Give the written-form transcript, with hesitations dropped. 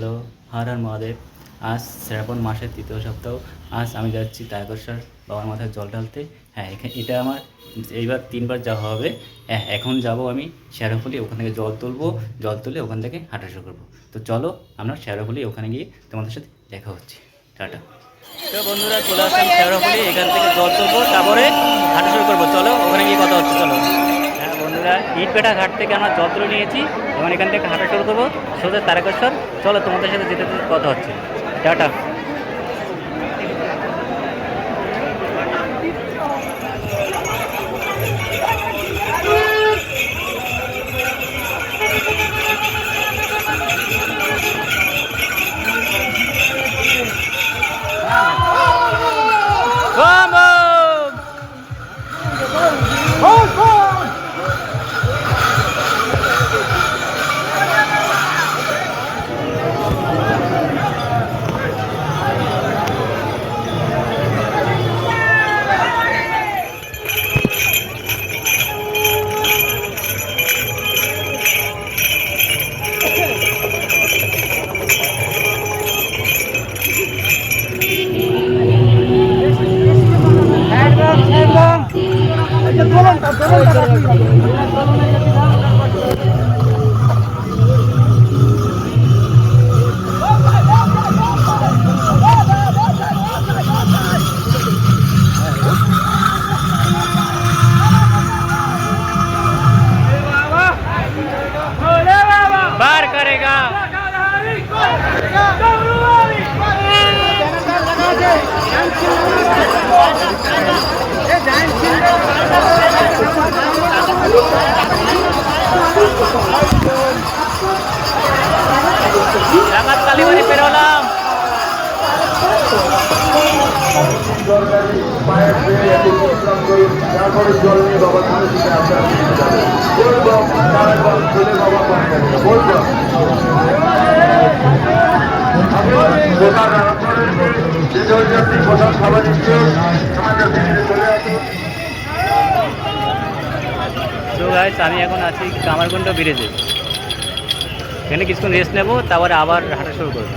Hello, Har Har Mahadev. আজ শ্রাবণ মাসের তৃতীয় সপ্তাহ। আজ আমি যাচ্ছি তারকেশ্বর বাবার মাথায় জল ঢালতে। হ্যাঁ, এটা আমার এইবার ৩বার যাওয়া হবে। হ্যাঁ, এখন যাব আমি শেওড়াফুলি, ওখান থেকে জল তুলবো। জল তুলে ওখান থেকে হাঁটা শুরু করবো। তো চলো আমরা শেওড়াফুলি ওখানে গিয়ে তোমাদের সাথে দেখা হচ্ছে। টাটা। তো বন্ধুরা, চলে আসলাম শেওড়াফুলি, এখান থেকে জল তুলবো, তারপরে হাঁটা শুরু করবো। চলো ওখানে গিয়ে কথা হচ্ছে। চলো। হ্যাঁ বন্ধুরা, ইটপেটা ঘাট থেকে আমরা জল তুলে নিয়েছি এবং এখান থেকে হাঁটা শুরু করবো সোজা তারকেশ্বর। চলো তোমাদের সাথে যেতে যেতে কথা হচ্ছে। টাটা। बार करेगा Selamat kali ini perolam. তো গাইস, আমি এখন আছি কামারকুণ্ড ব্রিজে। এখানে কিছুক্ষণ রেস্ট নেবো, তারপরে আবার হাঁটা শুরু করবো।